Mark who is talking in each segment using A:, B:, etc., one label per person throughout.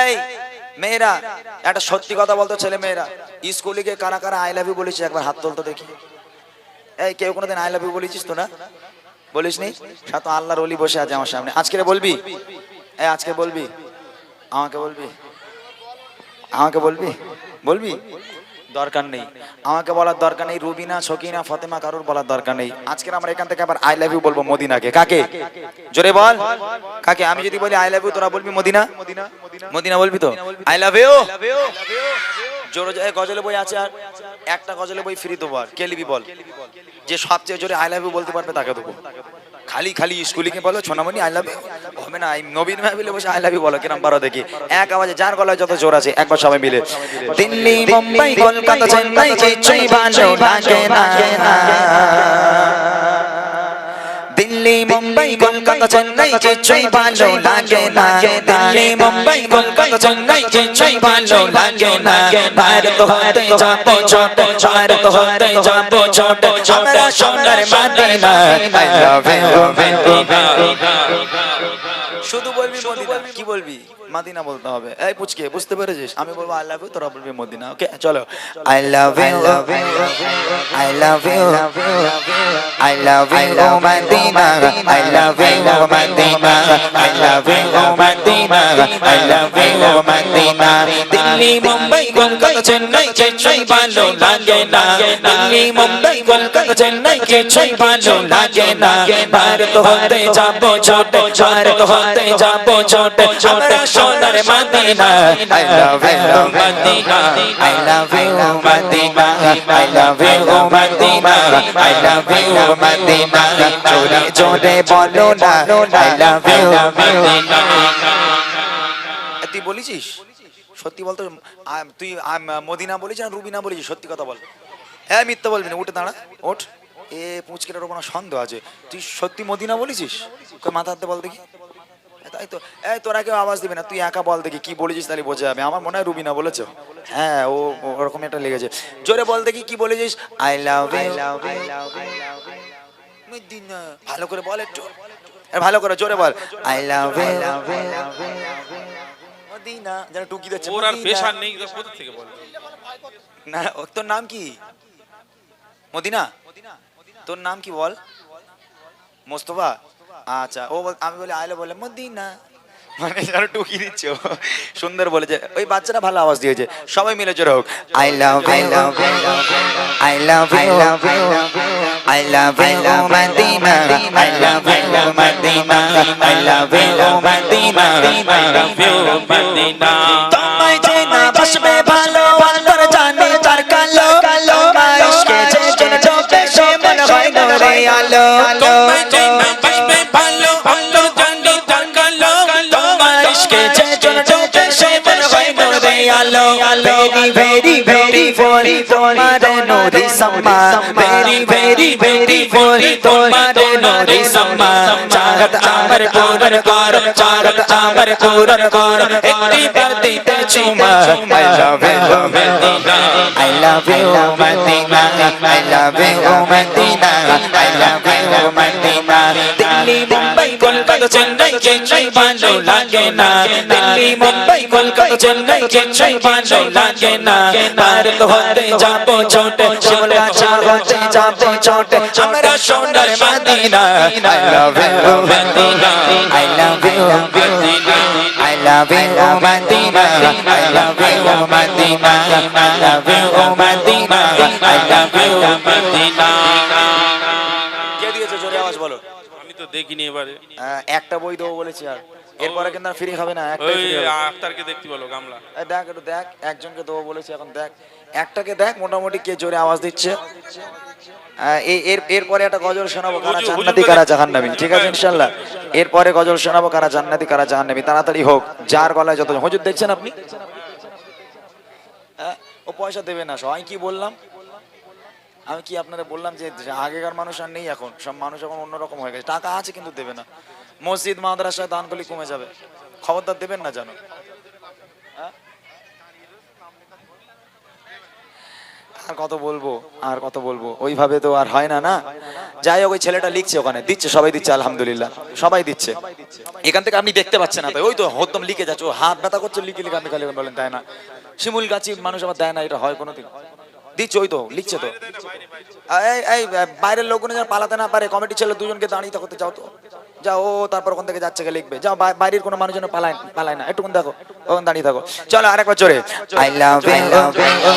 A: এই মেয়েরা একটা সত্যি কথা বলতো, ছেলে মেয়েরা স্কুলে গিয়ে কারা কারা আই লাভ ইউ বলেছে একবার হাত তোলতো দেখি। এই কেউ কোনোদিন আই লাভ ইউ বলেছিস তো? না বলিস নি? সাথে আল্লাহর ওলি বসে আছে আমার সামনে, আজকে বলবি? এই আজকে বলবি? আমাকে বলবি? আমাকে বলবি? বলবি? দরকার নেই, আমাকে বলার দরকার নেই, রুবিনা, সকিনা, ফাতেমা কারোর বলার দরকার নেই। আজকে আমরা এখান থেকে আবার আই লাভ ইউ বলবো মদিনাকে। কাকে? জোরে বল কাকে? আমি যদি বলি আই লাভ ইউ, তোরা বলবি মদিনা? মদিনা বলবি তো? আই লাভ ইউ জোরে জোরে গজলে বই আছে, আর একটা গজলে বই ফ্রি দেবো। আর কে লিবি বল? যে সবচেয়ে জোরে আই লাভ ইউ বলতে পারবে তাকে দেবো। খালি খালি স্কুলিংয়ে বলো সোনামণি আই লাভ ইউ হবে না। নবীন মাহফিলে বসে আই লাভ ইউ বলো, কিরম পারো দেখি। এক আওয়াজে যার গলায় যত জোর আছে একবার সবাই মিলে। দিল্লি, মুম্বাই, কলকাতা, চেন্নাই, কিছুই ভালো লাগে না। দিল্লি, মুম্বাই, কলকাতা, চেন্নাই, কিছুই ভালো লাগে না। দিল্লি, মুম্বাই, কলকাতা, চেন্নাই, কিছুই ভালো লাগে না। ভারত হতে যাবো ছোট, ভারত হতে যাবো ছোট, আমরা সোনার Madina. I love you Madina. শুধু বলবি মদিনা, কি বলবি? মদিনা বলতে হবে। এই পুচকে বুঝতে পেরেছিস? আমি বলবো আই লাভ ইউ, তোরা বলবি মদিনা। ওকে চলো। I love you, I love you, I love you Madina, I love you Madina, I love you Madina, I love you Madina. Delhi, Mumbai, Kolkata, Chennai, কিছুই ভালো লাগে না। দিল্লি, মুম্বাই, কলকাতা, চেন্নাই, কিছুই ভালো লাগে না। ভারত হতে যাবো ছোট, ভারত হতে যাবো ছোট, আমরা সোনার Madina. I love you Madina, I love you Madina, I love you Madina, I love you Madina. জোরে জোরে বলো না আই লাভ ইউ মদিনা। তুই বলেছিস? সত্যি বলতো, তুই মদিনা বলেছিস না রুবিনা বলেছিস? সত্যি কথা বল। হ্যাঁ মিথ্যা বলবি না, উঠে দাঁড়া, ওঠ। এ পুচকেটার কোনো সন্দেহ আছে, তুই সত্যি মদিনা বলেছিস? কই মাথা হাতে বল দেখি। তাই তো, এই তোরা কেউ আওয়াজ দিবি না, তুই একা বল দেখি কি বলেছিস, তাহলে বোঝা যাবে। আমার মনে হয় রুবিনা বলেছ। হ্যাঁ ও ওরকম একটা লেগেছে। জোরে বল দেখি কি বলেছিস। I love you Madina. ভালো করে বল একটু, ভালো করে জোরে বল। I love you Madina. যেন টুকি দিচ্ছে।
B: ওর আর পেশার নেই, কোথা থেকে বল?
A: না তোর নাম কি? মদিনা। তোর নাম কি বল? মোস্তফা। আচ্ছা ও আমি বলি আইলে বলে মদিনা, মানে যেন টুকি দিচ্ছে। সুন্দর বলেছে, ওই বাচ্চাটা ভালো আওয়াজ দিয়েছে। সবাই মিলে জোরে হোক। I love you, I love you, I love you, I love you Madina, I love you Madina, I love you Madina, I love you Madina. তোমায় যে না বসবে ভালো, অন্তর জানে তার কালো, তোমায় ইশকে যে জন ঢোকে সে মন হয় নূরে আলো।
B: তোমায় যে না বসবে ভালো, অন্তর জানে তার কালো,
A: তোমায় ইশকে যে জন ঢোকে সে মন হয় নূরে আলো। ভেরি ভেরি বিউটিফুল তোমার নূরে সম্মা, ভেরি ভেরি বিউটিফুল তোমার নূরে সম্মা। চাহত আমার পূরণ কর, চাহত আমার পূরণ কর, একটি বার দিতে চুমা। I love you Madina, I love you Madina, I love you Madina, I love you Madina. Delhi, Mumbai, Kolkata, Chennai, কিছুই ভালো লাগে না। দিল্লি, মুম্বাই, কলকাতা, চেন্নাই, কিছুই ভালো লাগে না। ভারত হতে যাবো ছোট, শিমলা হতে যাবো ছোট, আমরা সোনার Madina. I love you Madina, I love you Madina, I love you Madina, I love you Madina, I love you Madina, I love you Madina. কে দিয়েছে জোরে আওয়াজ বলো।
B: আমি তো দেখিনি এবারে।
A: একটা বই দেবো বলেছি, আর এরপরে কিন্তু ফ্রি হবে না।
B: ওই আক্তারকে দেখতে বলো, গামলা।
A: দেখ একটু দেখ, একজনকে দেবো বলেছি, এখন দেখ একটাকে দেখ মোটামুটি কে জোরে আওয়াজ দিচ্ছে। এরপরে একটা গজল শোনাবো, কারা জান্নাতি কারা জাহান্নামী। ঠিক আছে ইনশাল্লাহ। এরপরে গজল শোনাবো, কারা জান্নাতি কারা জাহান্নামী। তাড়াতাড়ি হোক, যার গলায় যত। হুজুর দেখছেন আপনি? ও পয়সা দেবে না। সবাই কি বললাম আমি? কি আপনারা বললাম যে আগেকার মানুষ আর নেই, এখন সব মানুষ এখন অন্যরকম হয়ে গেছে। টাকা আছে কিন্তু দেবে না। মসজিদ মাদ্রাসায় দান করলে কমে যাবে, খবরদার দেবেন না জানো। আর কত বলবো, আর কত বলবো, ওইভাবে তো আর হয় না। না যাই হোক, ওই ছেলেটা লিখছে ওখানে, দিচ্ছে, সবাই দিচ্ছে, আলহামদুলিল্লাহ সবাই দিচ্ছে। এখান থেকে আপনি দেখতে পাচ্ছেন না, ওই তো হতম লিখে যাচ্ছে, ও হাত ব্যথা করছে, লিখে লিখে আপনি খালি বলেন তাই না। শিমুল গাছি মানুষ আবার দেয় না, এটা হয় কোনোদিন? দিচ্ছে, ওই তো লিখছে তো। এই এই বাইরের লোকগুলো যেন পালাতে না পারে, কমিটি ছেলে দুজনকে দাঁড়িয়ে থাকতে যাও তো, যাও ও তারপর ওখান থেকে যাচ্ছে লিখবে, যাও বাইরের কোনো মানুষ যেন পালায় না, একটুকুন দেখো, ওখানে দাঁড়িয়ে থাকো। চলো আরেকবার জোরে, আই লাভ ইউ।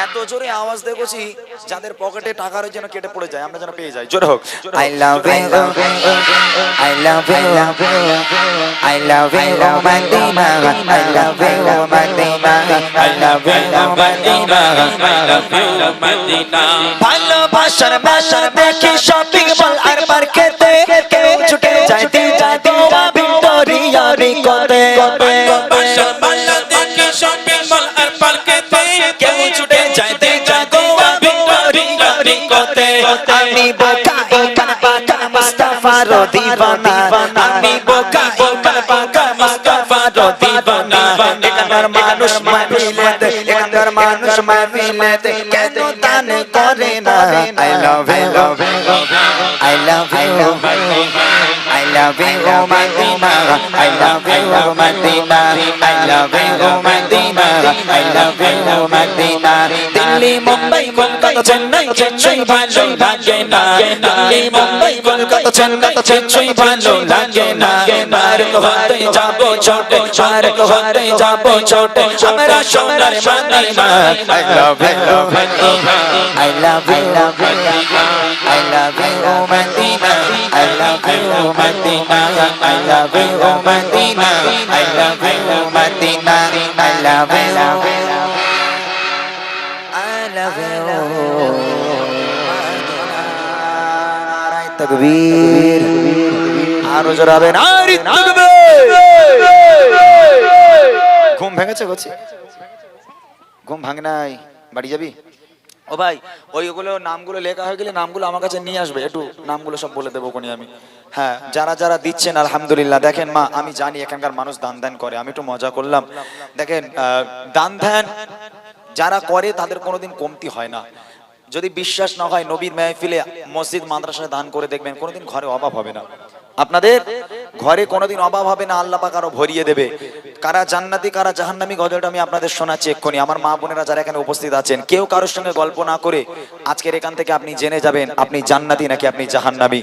A: এত জোরে আওয়াজ দেখছি যাদের পকেটে টাকা রয়েছে যেন কেটে পড়ে যায়, আমরা যেন পেয়ে যাই। জোরে হোক, I love you, I love you, I love you Madina, I love you Madina, I love you Madina,
B: I love you, Medina.
A: ভালোবাসার মেলা দেখি শপিং মল আর মার্কেটে, কেউ ছুটে যায় দিদা দিদা ভিক্টোরিয়া নিকটে।
B: ভালোবাসার মেলা দেখি শপিং মল আর মার্কেটে,
A: কেউ ছুটে যায় দিদা গোয়া ভিক্টোরিয়া নিকটে। আমি বোকা ইমান পাকা মুস্তাফার দিওয়ানা, আমি বোকা ইমান পাকা মুস্তাফার দিওয়ানা। এখানকার মানুষ মাহফিলেতে, এখানকার মানুষ মাহফিলেতে কেন দান করে না? I love you, I love you, I love you Medina, I love you Medina, I love you Medina, I love you Medina। Delhi Mumbai Kolkata Chennai কিছুই ভালো লাগে না, দিল্লি মুম্বাই কলকাতা চেন্নাই কিছুই ভালো লাগে না। পার্ক হতে যাবো ছোটে, পার্ক হতে যাবো ছোটে, আমরা সোনার Medina. I love you, I love you, I love you Medina, I love you Medina, I love you Medina, I love you Medina, I love you, I love you নারায়ে তাকবীর, আরো জোরে নারায়ে তাকবীর। ঘুম ভেঙেছে গছি? ঘুম ভাঙে নাই? বাড়ি যাবি? ও ভাই, ওইগুলো নামগুলো লেখা হয়ে গেলে নামগুলো আমার কাছে নিয়ে আসবে, একটু নামগুলো সব বলে দেবো কোনি আমি। হ্যাঁ, যারা যারা দিচ্ছেন আলহামদুলিল্লাহ। দেখেন মা, আমি জানি এখানকার মানুষ দান ধ্যান করে, আমি একটু মজা করলাম। দেখেন দান ধ্যান যারা করে তাদের কোনোদিন কমতি হয় না। যদি বিশ্বাস না হয় নবীর মাহফিলে মসজিদ মাদ্রাসায় দান করে দেখবেন, কোনোদিন ঘরে অভাব হবে না। আপনাদের ঘরে কোনোদিন অভাব হবে না, আল্লাহ পাক আরো ভরিয়ে দেবে। কারা জান্নাতি কারা জাহান্নামী গজলটা আমি আপনাদের শোনাচ্ছি এক্ষুনি। আমার মা বোনেরা যারা এখানে উপস্থিত আছেন, কেউ কারোর সঙ্গে গল্প না করে আজকের এখান থেকে আপনি জেনে যাবেন আপনি জান্নাতি নাকি আপনি জাহান্নামী।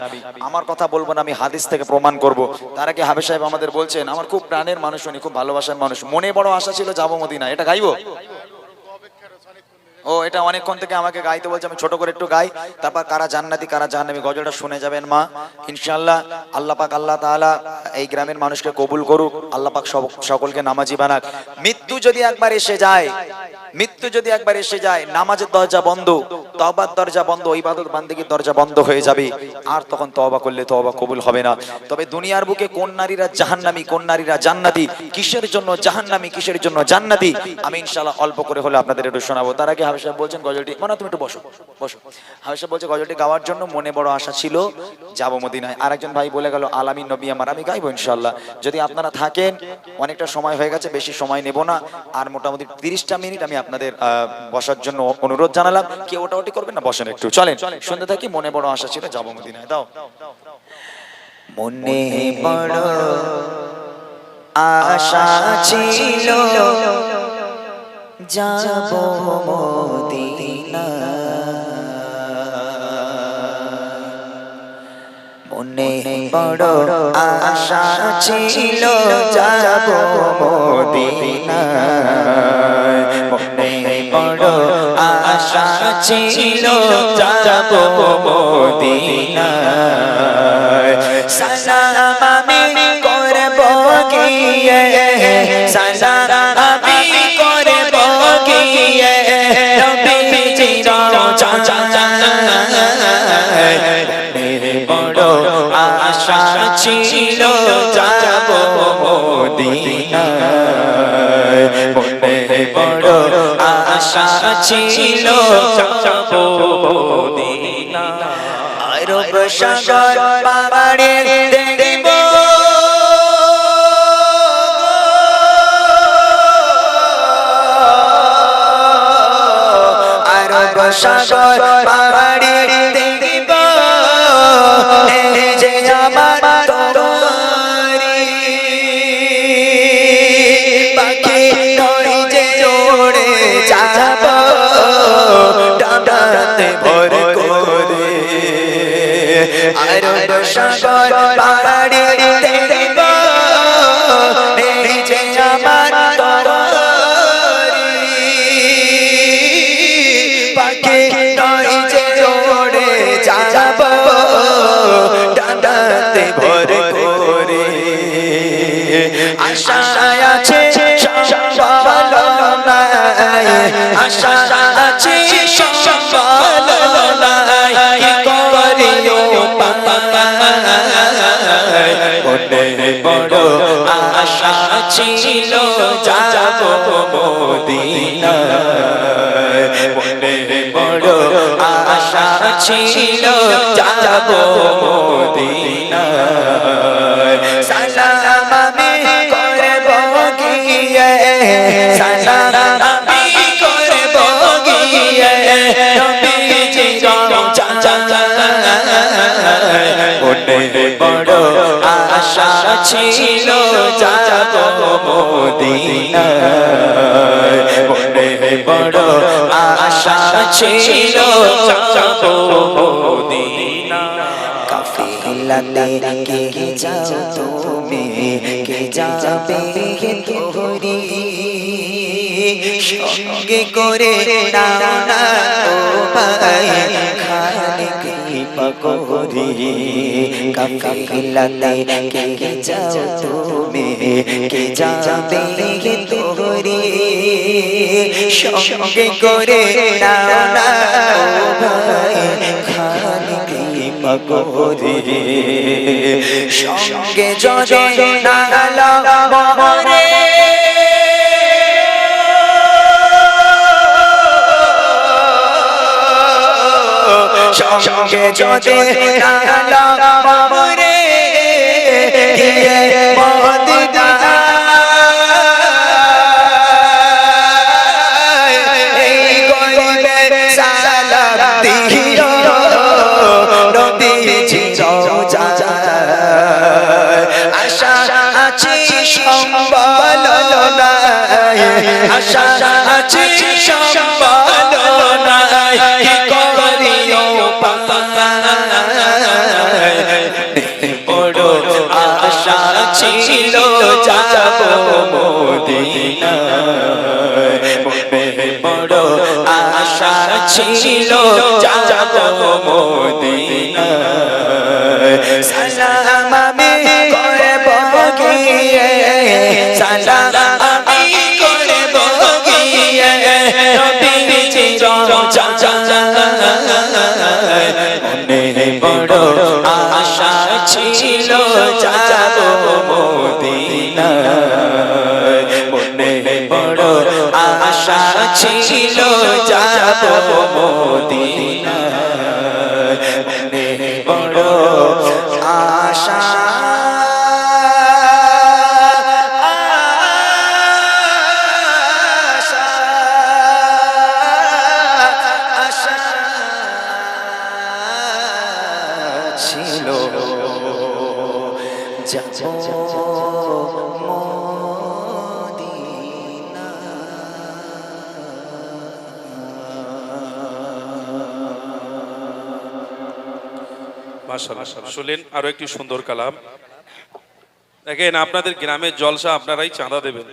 A: আমার কথা বলবো না, আমি হাদিস থেকে প্রমাণ করব। তার আগে হাফেজ সাহেব আমাদের বলছেন, আমার খুব প্রাণের মানুষ উনি, খুব ভালোবাসার মানুষ, মনে বড় আশা ছিল যাবো মদিনা। এটা গাইবো? ও এটা অনেকক্ষণ থেকে আমাকে গাইতে বলছে, আমি ছোট করে একটু গাই, তারপর কারা জান্নাতি কারা জাহান্নামী গজলটা শুনে যাবেন মা ইনশাআল্লাহ। আল্লাহ পাক আল্লাহ তাআলা এই গ্রামের মানুষকে কবুল করুক, আল্লাহ পাক সকলকে নামাজি বানাক। মৃত্যু যদি একবার এসে যায়, মৃত্যু যদি একবার এসে যায়, নামাজের দরজা বন্ধ, তওবার দরজা বন্ধ, ইবাদত বান্দেগীর দরজা বন্ধ হয়ে যাবে, আর তখন তওবা করলে তওবা কবুল হবে না। তবে দুনিয়ার বুকে কোন নারীরা জাহান্নামী কোন নারীরা জান্নাতি, কিসের জন্য জাহান্নামী কিসের জন্য জান্নাতি, আমি ইনশাআল্লাহ অল্প করে হলে আপনাদের একটু শোনাবো। তার আগে হাফেজ সাহেব বলছেন গজলটি, মানে তুমি একটু বসো বসো। হাফেজ সাহেব বলছে গজলটি গাওয়ার জন্য মনে বড় আশা ছিল যাবো মদিনায়। আরেকজন ভাই বলে গেল আলামিন নবী আমার, আমি গাইবো ইনশাআল্লাহ। যদি আপনারা থাকেন, অনেকটা সময় হয়ে গেছে, বেশি সময় নেব না, আর মোটামুটি 30টা মিনিট আমি আপনাদের বসার জন্য অনুরোধ জানালাম। কেউ ওটাওটি করবেন না, বসেন একটু, চলেন শুনতে থাকি। মনে বড় আশা ছিল যাবো মদিনায়। দাও মনে বড় আশা ছিল যাবো মদিনা, মনে বড় আশা ছিল যাবো মদিনা, মনে বড় আশা ছিল যাবো মদিনা। সালাম আমি করব গিয়ে, সালাম আমি করব গিয়ে নবীজির রওজায়, বড় আশা ছিল যাবো মদিনায়, মনে বড় আশা ছিল যাবো মদিনায়। আরব সাগর পাড়ে দেখব সাগর পাহাড়ি দেখিব এই যে আমার তরি পাখি নই যে ওড়ে যাব ডানাতে ভর করে আরব সাগর পাহাড়ি দেখিব এই যে আমার তরি পাখি নই যে ওড়ে যাব ডানাতে ভর করে আশা আছে সম্বল নাই আশা আছে সম্বল নাই করিও মনে বড় আশা ছিল যাব মদিনায় মনে বড় আশা ছিল যাব মদিনায় সালাম আমি করব গিয়ে সালাম আমি করব গিয়ে নবীজি মনে বড় আশা ছিল যাব মদিনায় মনে বড় আশা ছিল যাব মদিনায় কাফিলাতে কে যাও তুমি কে যাবে তোরি সঙ্গে করে নাও না ও ভাই খালিক পকরি কাফিলাতে কে যাও তুমি কে যাবে তোরি সঙ্গে করে নাও না ও ভাই খালিক পকরি সঙ্গে যদি না মরে সঙ্গে যদি না মরে গিয়ে মদিনায় এই গরিবে সালাম দিও নবীজি রওজায় আশা আছে সম্বল নাই আশা আছে সম্বল নাই করিও বড় আশা ছিল যাব মদিনায় মনে বড় আশা ছিল যাব মদিনায় সালাম আমি করব গিয়ে সালাম আমি করব গিয়ে নবীজি মনে বড় আশা ছিল যাব মদিনায় মনে বড় আশা ছিল যাব মদিনায় মনে বড় আশা ছিল
B: মাশাআল্লাহ শুনলেন আরো একটি সুন্দর কালাম দেখেন আপনাদের গ্রামের জলসা আপনারাই চাঁদা দেবেন